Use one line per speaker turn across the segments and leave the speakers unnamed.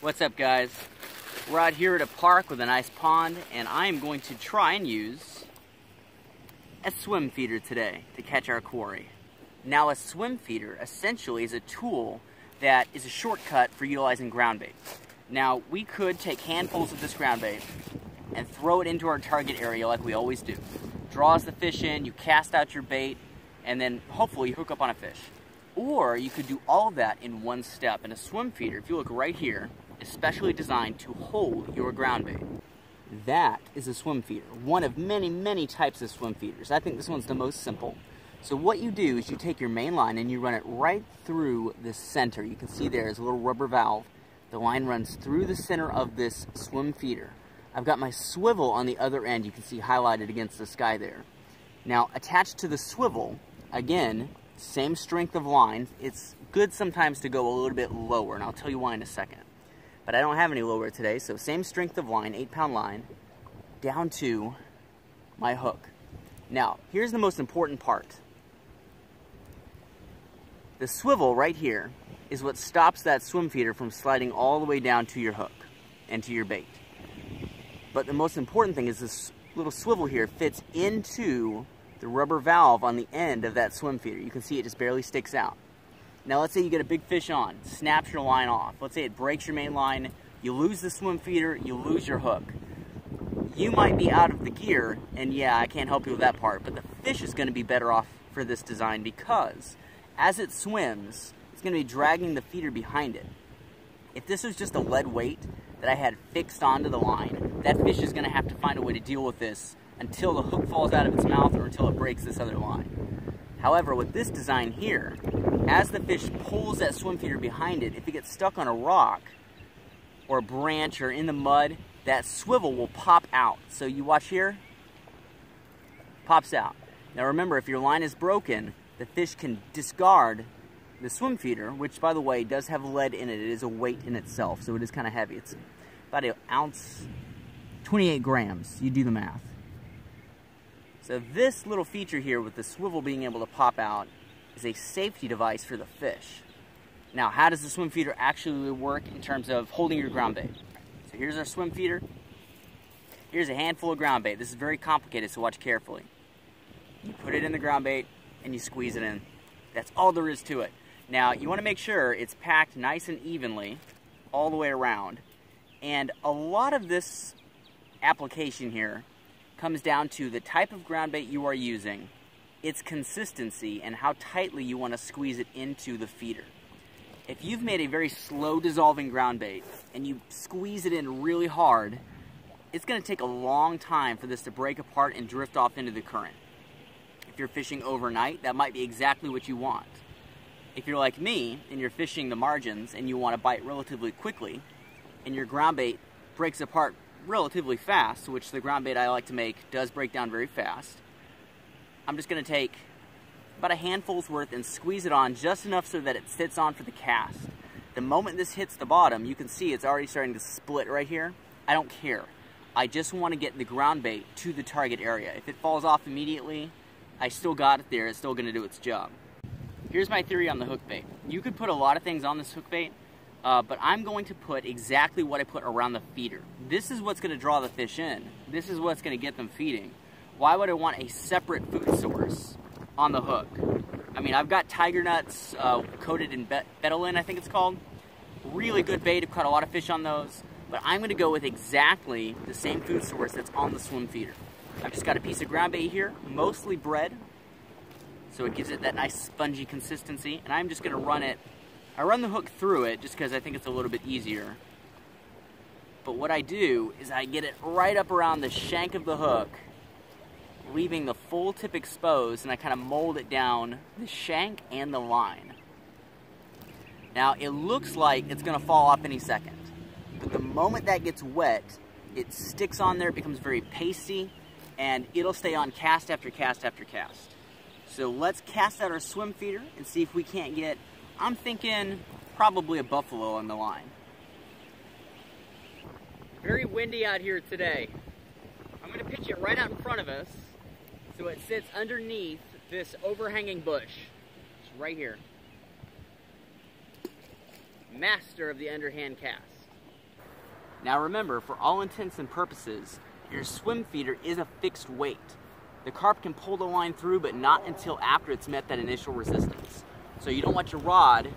What's up, guys? We're out here at a park with a nice pond, and I am going to try and use a swim feeder today to catch our quarry. Now, a swim feeder essentially is a tool that is a shortcut for utilizing ground bait. Now, we could take handfuls of this ground bait and throw it into our target area like we always do. Draws the fish in, you cast out your bait, and then hopefully you hook up on a fish. Or you could do all of that in one step. And a swim feeder, if you look right here, is specially designed to hold your ground bait. That is a swim feeder, one of many, many types of swim feeders. I think this one's the most simple. So what you do is you take your main line and you run it right through the center. You can see there's a little rubber valve. The line runs through the center of this swim feeder. I've got my swivel on the other end, you can see highlighted against the sky there. Now, attached to the swivel, again, same strength of line. It's good sometimes to go a little bit lower, and I'll tell you why in a second. But I don't have any lower today, so same strength of line, 8-pound line, down to my hook. Now, here's the most important part. The swivel right here is what stops that swim feeder from sliding all the way down to your hook and to your bait. But the most important thing is this little swivel here fits into the rubber valve on the end of that swim feeder. You can see it just barely sticks out. Now let's say you get a big fish on, snaps your line off. Let's say it breaks your main line, you lose the swim feeder, you lose your hook. You might be out of the gear, and yeah, I can't help you with that part, but the fish is going to be better off for this design because as it swims, it's going to be dragging the feeder behind it. If this was just a lead weight that I had fixed onto the line, that fish is going to have to find a way to deal with this until the hook falls out of its mouth or until it breaks this other line. However, with this design here, as the fish pulls that swim feeder behind it, if it gets stuck on a rock or a branch or in the mud, that swivel will pop out. So you watch here, pops out. Now remember, if your line is broken, the fish can discard the swim feeder, which by the way does have lead in it. It is a weight in itself, so it is kind of heavy. It's about an ounce, 28 grams. You do the math. So this little feature here with the swivel being able to pop out is a safety device for the fish. Now, how does the swim feeder actually work in terms of holding your ground bait? So here's our swim feeder. Here's a handful of ground bait. This is very complicated, so watch carefully. You put it in the ground bait and you squeeze it in. That's all there is to it. Now, you want to make sure it's packed nice and evenly all the way around. And a lot of this application here comes down to the type of ground bait you are using, its consistency, and how tightly you want to squeeze it into the feeder. If you've made a very slow dissolving ground bait and you squeeze it in really hard, it's going to take a long time for this to break apart and drift off into the current. If you're fishing overnight, that might be exactly what you want. If you're like me and you're fishing the margins and you want to bite relatively quickly and your ground bait breaks apart relatively fast, which the ground bait I like to make does break down very fast, I'm just going to take about a handful's worth and squeeze it on just enough so that it sits on for the cast. The moment this hits the bottom, you can see it's already starting to split right here. I don't care. I just want to get the ground bait to the target area. If it falls off immediately, I still got it there. It's still going to do its job. Here's my theory on the hook bait. You could put a lot of things on this hook bait, but I'm going to put exactly what I put around the feeder. This is what's going to draw the fish in. This is what's going to get them feeding. Why would I want a separate food source on the hook? I mean, I've got tiger nuts coated in betadine, I think it's called. Really good bait. I've caught a lot of fish on those. But I'm going to go with exactly the same food source that's on the swim feeder. I've just got a piece of ground bait here, mostly bread, so it gives it that nice spongy consistency. And I'm just going to run it. I run the hook through it just because I think it's a little bit easier. But what I do is I get it right up around the shank of the hook, leaving the full tip exposed, and I kind of mold it down the shank and the line. Now, it looks like it's going to fall off any second. But the moment that gets wet, it sticks on there, it becomes very pasty, and it'll stay on cast after cast after cast. So let's cast out our swim feeder and see if we can't get, I'm thinking, probably a buffalo on the line. Very windy out here today. I'm going to pitch it right out in front of us so it sits underneath this overhanging bush. It's right here. Master of the underhand cast. Now remember, for all intents and purposes, your swim feeder is a fixed weight. The carp can pull the line through, but not until after it's met that initial resistance. So you don't want your rod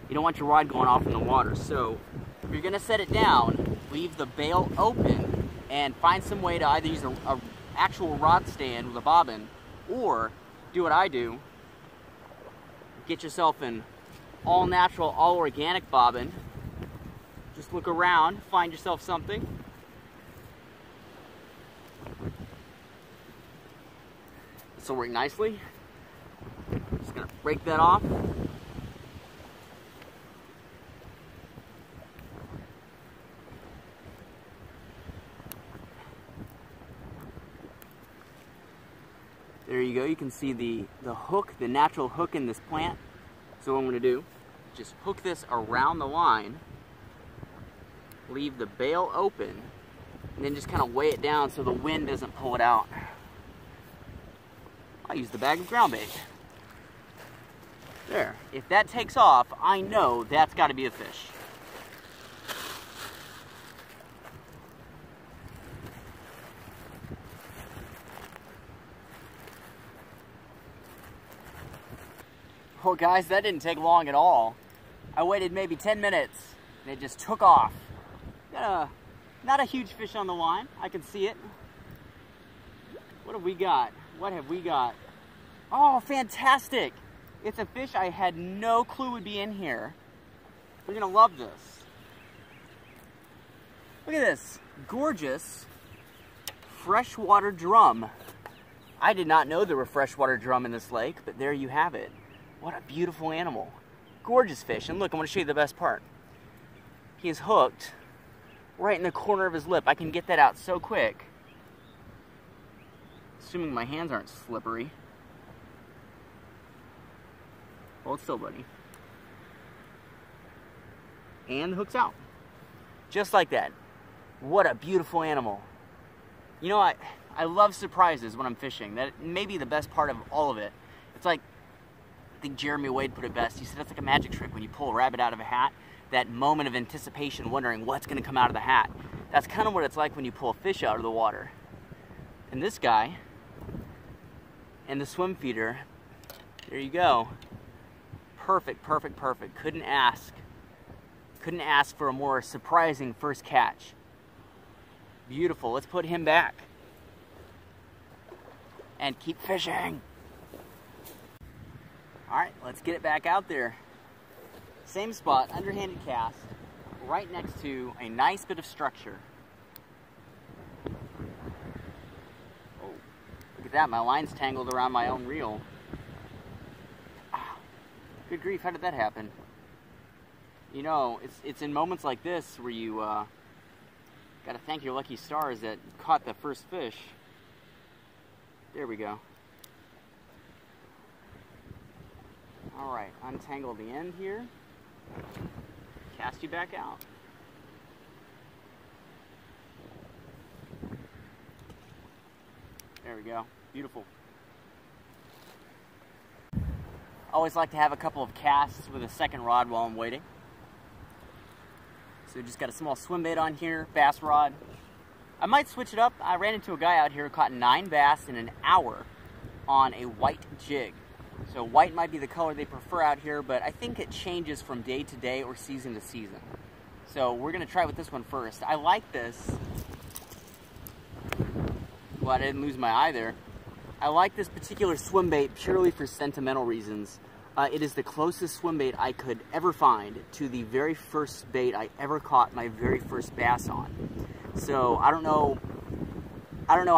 going off in the water. So if you're gonna set it down, leave the bail open and find some way to either use a actual rod stand with a bobbin, or do what I do, get yourself an all natural, all organic bobbin. Just look around, find yourself something. This will work nicely. Just gonna break that off. There you go, you can see the hook, the natural hook in this plant. So what I'm gonna do, just hook this around the line, leave the bail open, and then just kind of weigh it down so the wind doesn't pull it out. I'll use the bag of ground bait. There, if that takes off, I know that's gotta be a fish. Oh guys, that didn't take long at all. I waited maybe 10 minutes and it just took off. Not a huge fish on the line, I can see it. What have we got? What have we got? Oh, fantastic! It's a fish I had no clue would be in here. We're gonna love this. Look at this, gorgeous freshwater drum. I did not know there were freshwater drum in this lake, but there you have it. What a beautiful animal. Gorgeous fish. And look, I'm going to show you the best part. He is hooked right in the corner of his lip. I can get that out so quick. Assuming my hands aren't slippery. Hold still, buddy. And the hook's out. Just like that. What a beautiful animal. You know, I love surprises when I'm fishing. That may be the best part of all of it. It's like, I think Jeremy Wade put it best. He said it's like a magic trick when you pull a rabbit out of a hat. That moment of anticipation, wondering what's going to come out of the hat. That's kind of what it's like when you pull a fish out of the water. And this guy, and the swim feeder, there you go. Perfect, perfect, perfect. Couldn't ask for a more surprising first catch. Beautiful. Let's put him back and keep fishing. All right, let's get it back out there. Same spot, underhanded cast, right next to a nice bit of structure. Oh, look at that, my line's tangled around my own reel. Ah, good grief, how did that happen? You know, it's in moments like this where you gotta thank your lucky stars that caught the first fish. There we go. All right, untangle the end here. Cast you back out. There we go. Beautiful. Always like to have a couple of casts with a second rod while I'm waiting. So just got a small swim bait on here, bass rod. I might switch it up. I ran into a guy out here who caught 9 bass in an hour on a white jig. So white might be the color they prefer out here, but I think it changes from day to day or season to season. So we're gonna try with this one first. I like this. Well, I didn't lose my eye there. I like this particular swim bait purely for sentimental reasons. It is the closest swim bait I could ever find to the very first bait I ever caught my very first bass on. So I don't know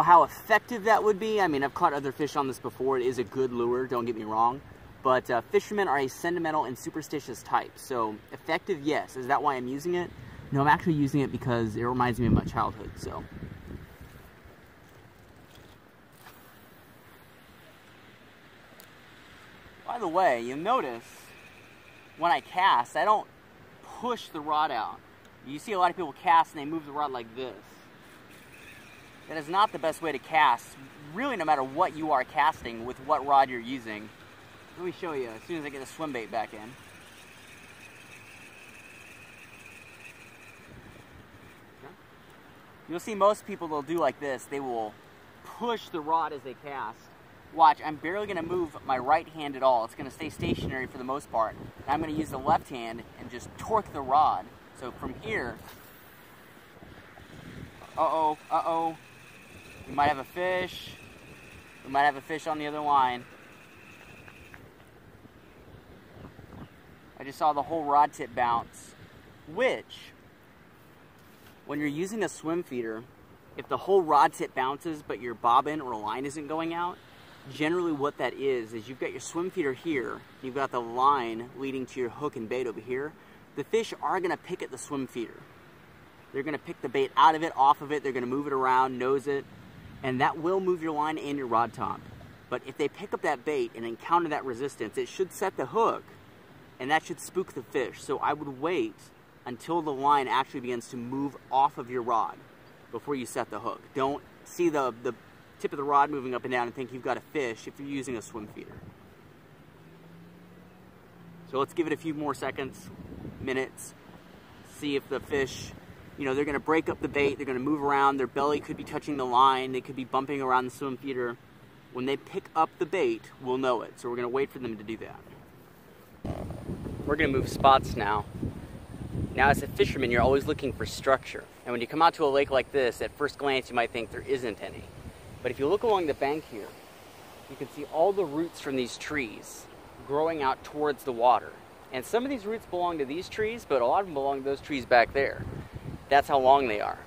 how effective that would be. I mean, I've caught other fish on this before. It is a good lure, don't get me wrong. But fishermen are a sentimental and superstitious type. So effective, yes. Is that why I'm using it? No, I'm actually using it because it reminds me of my childhood, so. By the way, you'll notice when I cast, I don't push the rod out. You see a lot of people cast and they move the rod like this. That is not the best way to cast, really, no matter what you are casting with what rod you're using. Let me show you as soon as I get the swim bait back in. Okay. You'll see most people, they'll do like this. They will push the rod as they cast. Watch, I'm barely going to move my right hand at all. It's going to stay stationary for the most part. And I'm going to use the left hand and just torque the rod. So from here, uh-oh, we might have a fish. We might have a fish on the other line. I just saw the whole rod tip bounce, which, when you're using a swim feeder, if the whole rod tip bounces but your bobbin or line isn't going out, generally what that is you've got your swim feeder here, you've got the line leading to your hook and bait over here. The fish are going to pick at the swim feeder. They're going to pick the bait out of it, off of it, they're going to move it around, nose it, and that will move your line and your rod top. But if they pick up that bait and encounter that resistance, it should set the hook, and that should spook the fish. So I would wait until the line actually begins to move off of your rod before you set the hook. Don't see the tip of the rod moving up and down and think you've got a fish if you're using a swim feeder. So let's give it a few more seconds, minutes, see if the fish, they're going to break up the bait, they're going to move around, their belly could be touching the line, they could be bumping around the swim feeder. When they pick up the bait, we'll know it. So we're going to wait for them to do that. We're going to move spots now. Now, as a fisherman, you're always looking for structure. And when you come out to a lake like this, at first glance, you might think there isn't any. But if you look along the bank here, you can see all the roots from these trees growing out towards the water. And some of these roots belong to these trees, but a lot of them belong to those trees back there. That's how long they are.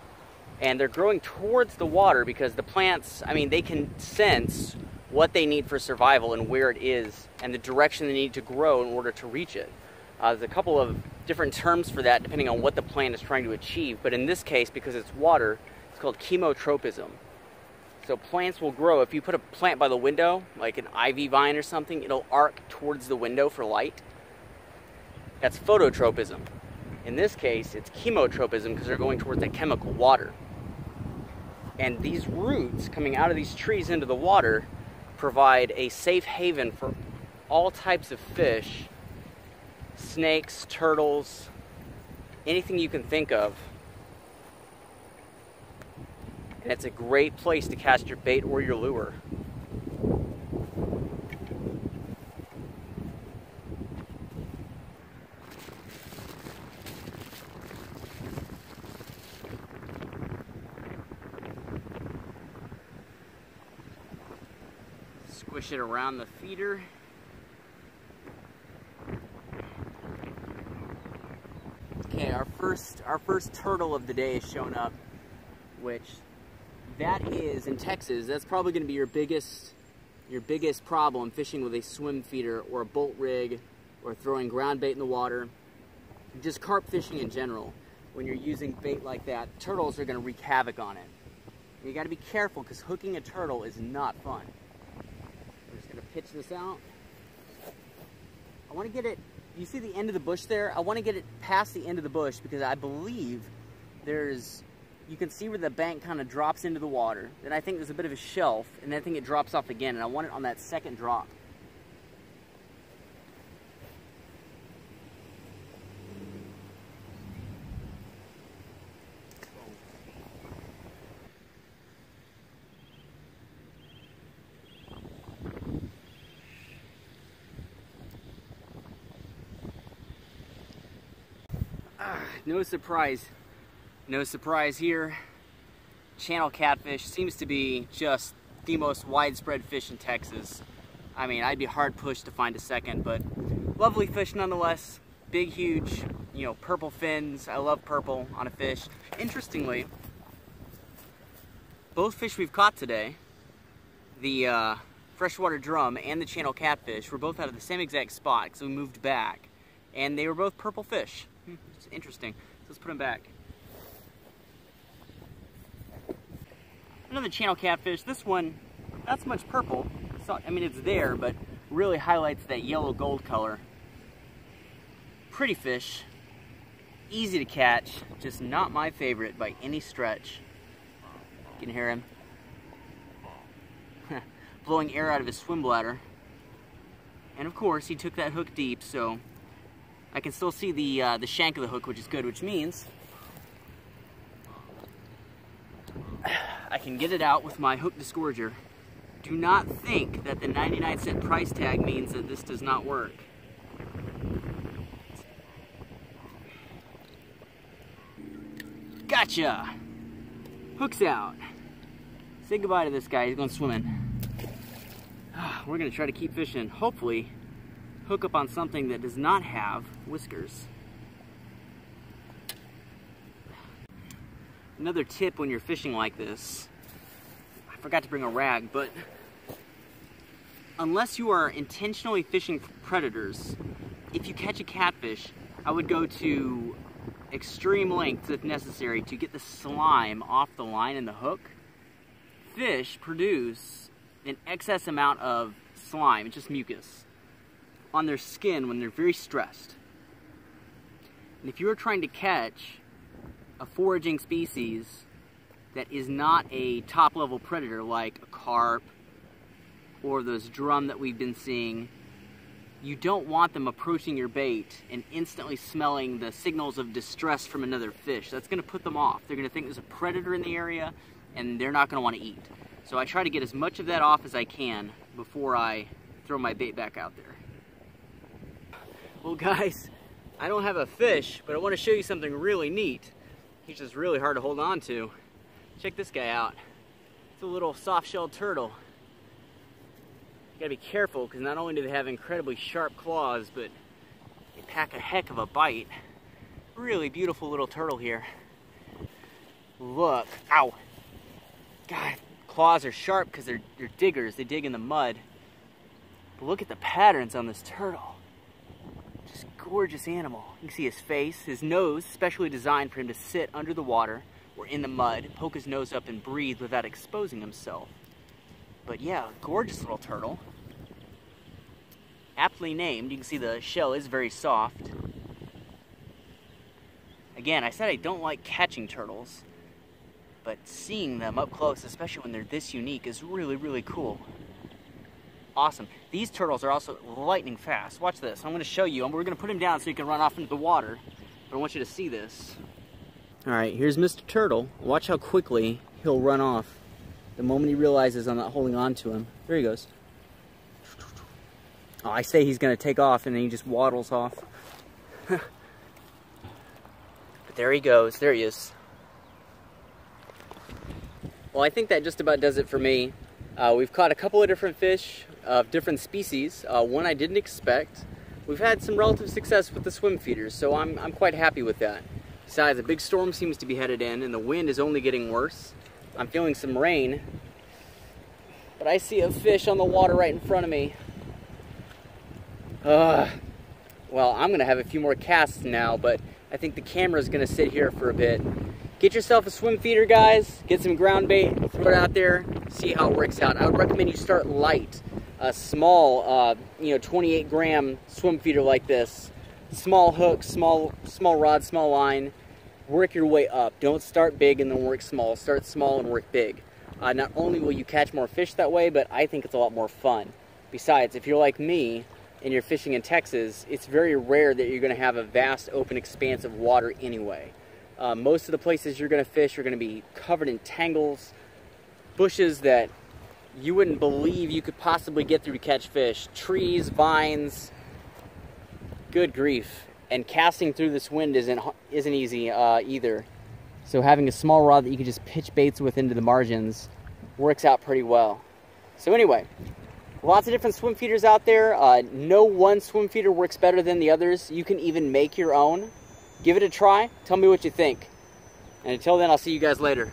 And they're growing towards the water because the plants, they can sense what they need for survival and where it is and the direction they need to grow in order to reach it. There's a couple of different terms for that depending on what the plant is trying to achieve, but in this case, because it's water, it's called chemotropism. So plants will grow. If you put a plant by the window, like an ivy vine or something, it'll arc towards the window for light. That's phototropism. In this case, it's chemotropism because they're going towards the chemical water. And these roots coming out of these trees into the water provide a safe haven for all types of fish, snakes, turtles, anything you can think of. And it's a great place to cast your bait or your lure. Squish it around the feeder. Okay, our first turtle of the day has shown up, which that is, in Texas, that's probably going to be your biggest problem fishing with a swim feeder or a bolt rig or throwing ground bait in the water. Just carp fishing in general. When you're using bait like that, turtles are going to wreak havoc on it. You got to be careful because hooking a turtle is not fun. We're just going to pitch this out. I want to get it, you see the end of the bush there? I want to get it past the end of the bush because I believe you can see where the bank kind of drops into the water. Then I think there's a bit of a shelf, and then I think it drops off again, and I want it on that second drop. No surprise here. Channel catfish seems to be just the most widespread fish in Texas. I'd be hard pushed to find a second, but lovely fish nonetheless. Big, huge, purple fins. I love purple on a fish. Interestingly, both fish we've caught today, the freshwater drum and the channel catfish, were both out of the same exact spot, so we moved back, and they were both purple fish. It's interesting. So let's put them back. Another channel catfish. This one, not so much purple. It's there, but really highlights that yellow gold color. Pretty fish. Easy to catch. Just not my favorite by any stretch. You can hear him blowing air out of his swim bladder. And of course, he took that hook deep, so I can still see the shank of the hook, which is good, which means I can get it out with my hook disgorger. Do not think that the 99-cent price tag means that this does not work. Gotcha! Hook's out. Say goodbye to this guy, he's going swimming. We're gonna try to keep fishing. Hopefully, hook up on something that does not have whiskers. Another tip when you're fishing like this, I forgot to bring a rag, but unless you are intentionally fishing for predators, if you catch a catfish, I would go to extreme lengths if necessary to get the slime off the line and the hook. Fish produce an excess amount of slime, it's just mucus, on their skin when they're very stressed. And if you're trying to catch a foraging species that is not a top-level predator like a carp or those drum that we've been seeing, you don't want them approaching your bait and instantly smelling the signals of distress from another fish. That's going to put them off. They're going to think there's a predator in the area and they're not going to want to eat. So I try to get as much of that off as I can before I throw my bait back out there. Well guys, I don't have a fish, but I want to show you something really neat. He's just really hard to hold on to. Check this guy out. It's a little soft-shelled turtle. You gotta be careful because not only do they have incredibly sharp claws, but they pack a heck of a bite. Really beautiful little turtle here. Look, ow. God, claws are sharp because they're diggers. They dig in the mud. But look at the patterns on this turtle. Just gorgeous animal. You can see his face, his nose, specially designed for him to sit under the water or in the mud, poke his nose up and breathe without exposing himself. But yeah, gorgeous little turtle. Aptly named. You can see the shell is very soft. Again, I said I don't like catching turtles, but seeing them up close, especially when they're this unique, is really, really cool. Awesome. These turtles are also lightning fast. Watch this. I'm going to show you. We're going to put him down so he can run off into the water. But I want you to see this. Alright, here's Mr. Turtle. Watch how quickly he'll run off the moment he realizes I'm not holding on to him. There he goes. Oh, I say he's going to take off and then he just waddles off. But there he goes. There he is. Well, I think that just about does it for me. We've caught a couple of different fish of different species, one I didn't expect. We've had some relative success with the swim feeders, so I'm quite happy with that. Besides, a big storm seems to be headed in, and the wind is only getting worse. I'm feeling some rain, but I see a fish on the water right in front of me. Well, I'm going to have a few more casts now, but I think the camera's going to sit here for a bit. Get yourself a swim feeder, guys. Get some ground bait, throw it out there, see how it works out. I would recommend you start light. A small, 28-gram swim feeder like this. Small hook, small rod, small line. Work your way up. Don't start big and then work small. Start small and work big. Not only will you catch more fish that way, but I think it's a lot more fun. Besides, if you're like me and you're fishing in Texas, it's very rare that you're going to have a vast open expanse of water anyway. Most of the places you're going to fish are going to be covered in tangles, bushes that you wouldn't believe you could possibly get through to catch fish, trees, vines. Good grief. And casting through this wind isn't easy either. So having a small rod that you can just pitch baits with into the margins works out pretty well. So anyway, lots of different swim feeders out there. No one swim feeder works better than the others. You can even make your own. Give it a try. Tell me what you think. And until then, I'll see you guys later.